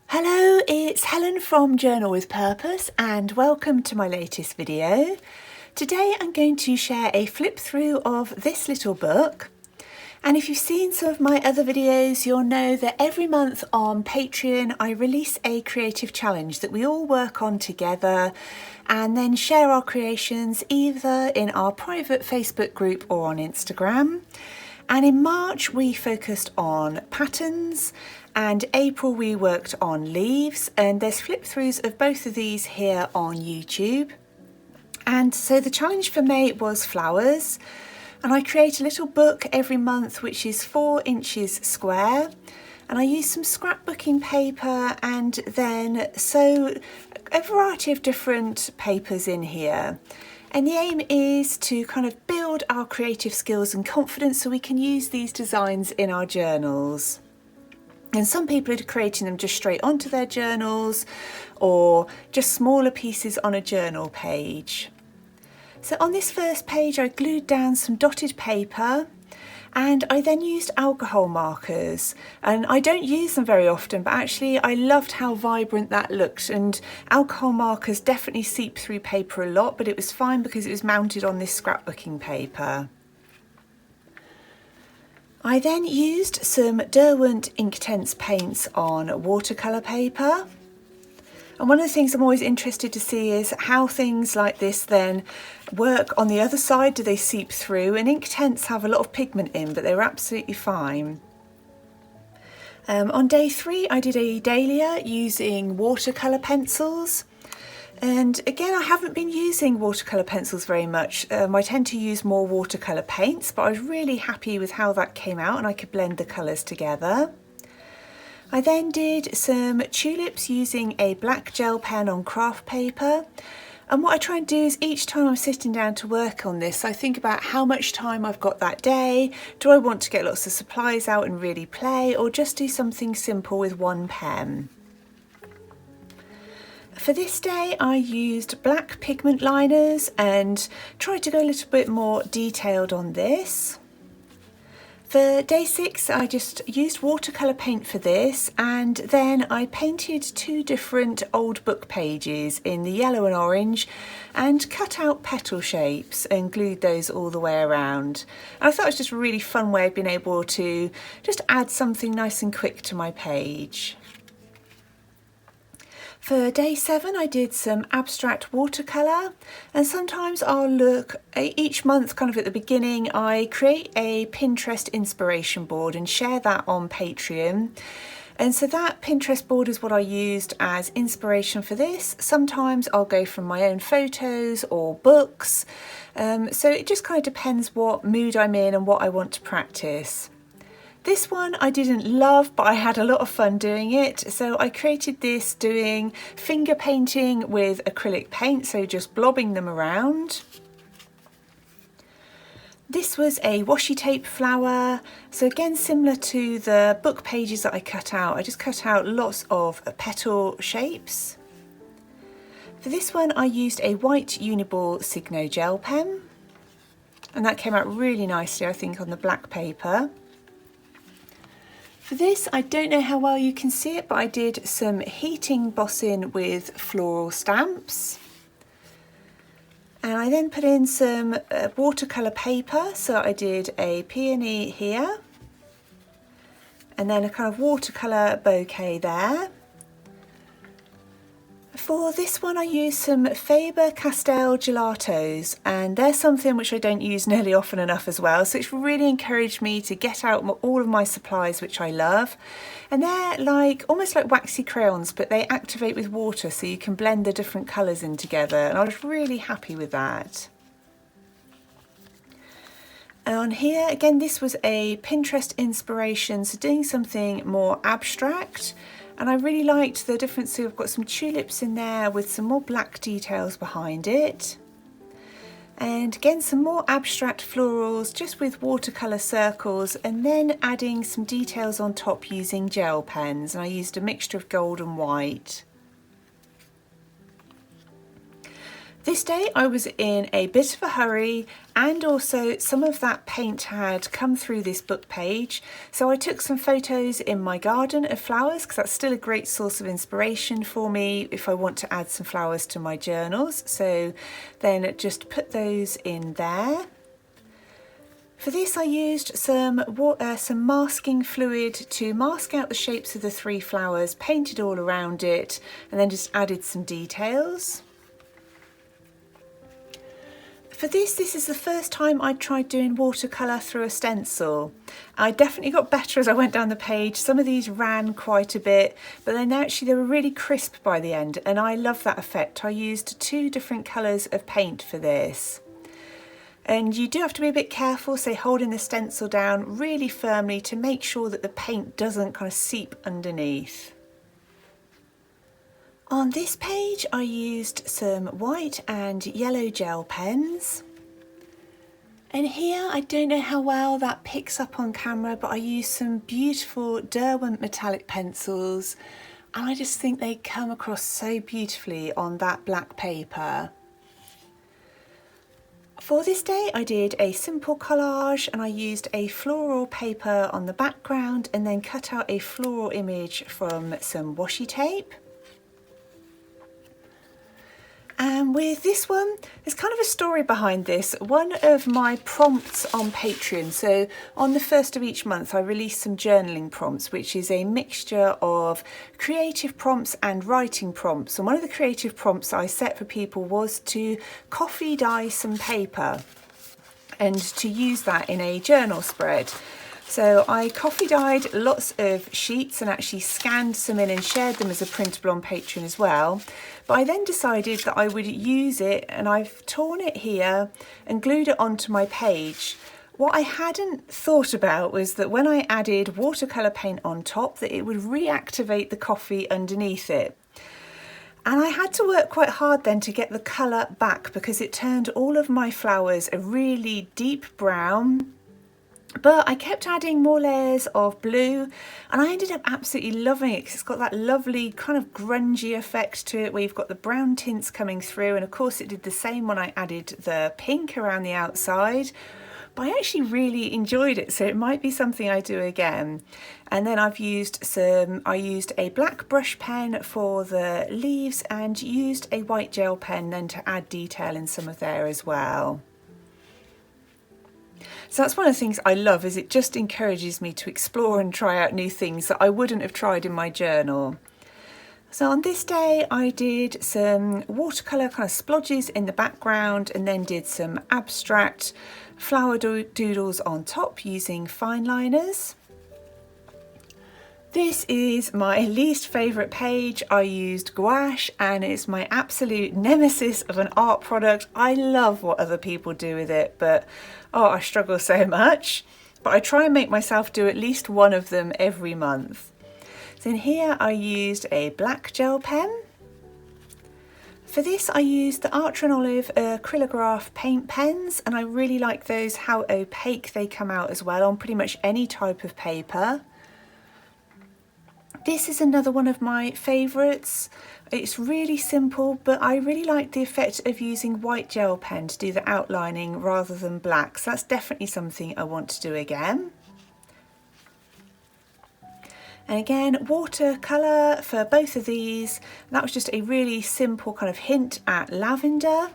Hello, it's Helen from Journal with Purpose and welcome to my latest video. Today I'm going to share a flip through of this little book, and if you've seen some of my other videos you'll know that every month on Patreon I release a creative challenge that we all work on together and then share our creations either in our private Facebook group or on Instagram. And in March we focused on patterns, and April we worked on leaves, and there's flip throughs of both of these here on YouTube. And so the challenge for May was flowers, and I create a little book every month which is 4 inches square, and I use some scrapbooking paper and then sew a variety of different papers in here. And the aim is to kind of build our creative skills and confidence so we can use these designs in our journals. And some people are creating them just straight onto their journals or just smaller pieces on a journal page. So on this first page I glued down some dotted paper, and I then used alcohol markers, and I don't use them very often, but actually I loved how vibrant that looked, and alcohol markers definitely seep through paper a lot, but it was fine because it was mounted on this scrapbooking paper. I then used some Derwent Inktense paints on watercolour paper. And one of the things I'm always interested to see is how things like this then work on the other side. Do they seep through? And Inktense have a lot of pigment in, but they're absolutely fine. On day 3 I did a dahlia using watercolour pencils. And again, I haven't been using watercolour pencils very much. I tend to use more watercolour paints, but I was really happy with how that came out and I could blend the colours together. I then did some tulips using a black gel pen on craft paper, and what I try and do is each time I'm sitting down to work on this I think about how much time I've got that day. Do I want to get lots of supplies out and really play, or just do something simple with one pen? For this day I used black pigment liners and tried to go a little bit more detailed on this. For day 6 I just used watercolour paint for this, and then I painted 2 different old book pages in the yellow and orange and cut out petal shapes and glued those all the way around. And I thought it was just a really fun way of being able to just add something nice and quick to my page. For day 7 I did some abstract watercolour, and sometimes I'll look each month kind of at the beginning I create a Pinterest inspiration board and share that on Patreon, and so that Pinterest board is what I used as inspiration for this. Sometimes I'll go from my own photos or books, so it just kind of depends what mood I'm in and what I want to practice. This one I didn't love, but I had a lot of fun doing it. So I created this doing finger painting with acrylic paint, so just blobbing them around. This was a washi tape flower. So again, similar to the book pages that I cut out, I just cut out lots of petal shapes. For this one I used a white Uniball Signo gel pen, and that came out really nicely I think on the black paper. For this, I don't know how well you can see it, but I did some heating embossing with floral stamps. And I then put in some watercolour paper, so I did a peony here, and then a kind of watercolour bouquet there. For this one I used some Faber-Castell gelatos, and they're something which I don't use nearly often enough as well, so it's really encouraged me to get out all of my supplies which I love. And they're like almost like waxy crayons, but they activate with water so you can blend the different colours in together, and I was really happy with that. And on here again, this was a Pinterest inspiration, so doing something more abstract. And I really liked the difference, so I've got some tulips in there with some more black details behind it. And again, some more abstract florals just with watercolour circles, and then adding some details on top using gel pens. And I used a mixture of gold and white. This day I was in a bit of a hurry, and also some of that paint had come through this book page, so I took some photos in my garden of flowers because that's still a great source of inspiration for me if I want to add some flowers to my journals. So then just put those in there. For this I used some masking fluid to mask out the shapes of the 3 flowers, painted all around it, and then just added some details. For this is the first time I tried doing watercolour through a stencil. I definitely got better as I went down the page. Some of these ran quite a bit, but then actually they were really crisp by the end, and I love that effect. I used 2 different colours of paint for this. And you do have to be a bit careful, so holding the stencil down really firmly to make sure that the paint doesn't kind of seep underneath. On this page I used some white and yellow gel pens, and here I don't know how well that picks up on camera, but I used some beautiful Derwent metallic pencils, and I just think they come across so beautifully on that black paper. For this day I did a simple collage, and I used a floral paper on the background and then cut out a floral image from some washi tape. And with this one, there's kind of a story behind this. One of my prompts on Patreon, so on the 1st of each month I release some journaling prompts, which is a mixture of creative prompts and writing prompts. And one of the creative prompts I set for people was to coffee dye some paper and to use that in a journal spread. So I coffee dyed lots of sheets and actually scanned some in and shared them as a printable on Patreon as well. But I then decided that I would use it, and I've torn it here and glued it onto my page. What I hadn't thought about was that when I added watercolour paint on top, that it would reactivate the coffee underneath it. And I had to work quite hard then to get the colour back, because it turned all of my flowers a really deep brown. But I kept adding more layers of blue, and I ended up absolutely loving it because it's got that lovely kind of grungy effect to it where you've got the brown tints coming through, and of course it did the same when I added the pink around the outside. But I actually really enjoyed it, so it might be something I do again. And then I used a black brush pen for the leaves and used a white gel pen then to add detail in some of there as well. So that's one of the things I love, is it just encourages me to explore and try out new things that I wouldn't have tried in my journal. So on this day I did some watercolour kind of splodges in the background, and then did some abstract flower doodles on top using fine liners. This is my least favourite page. I used gouache, and it's my absolute nemesis of an art product. I love what other people do with it, but I struggle so much. But I try and make myself do at least one of them every month. So in here I used a black gel pen. For this I used the Archer and Olive acrylograph paint pens, and I really like those, how opaque they come out as well on pretty much any type of paper. This is another one of my favourites. It's really simple, but I really like the effect of using white gel pen to do the outlining rather than black, so that's definitely something I want to do again. And again, watercolour for both of these. That was just a really simple kind of hint at lavender.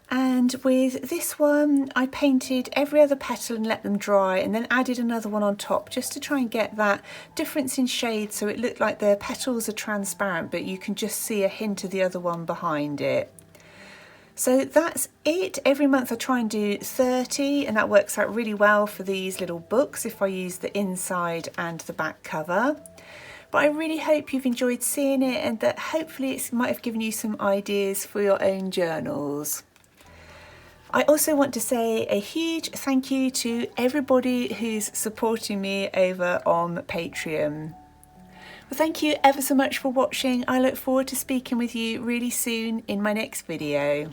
And with this one, I painted every other petal and let them dry, and then added another one on top just to try and get that difference in shade, so it looked like the petals are transparent, but you can just see a hint of the other one behind it. So that's it. Every month I try and do 30, and that works out really well for these little books if I use the inside and the back cover. But I really hope you've enjoyed seeing it, and that hopefully it might have given you some ideas for your own journals. I also want to say a huge thank you to everybody who's supporting me over on Patreon. Well, thank you ever so much for watching. I look forward to speaking with you really soon in my next video.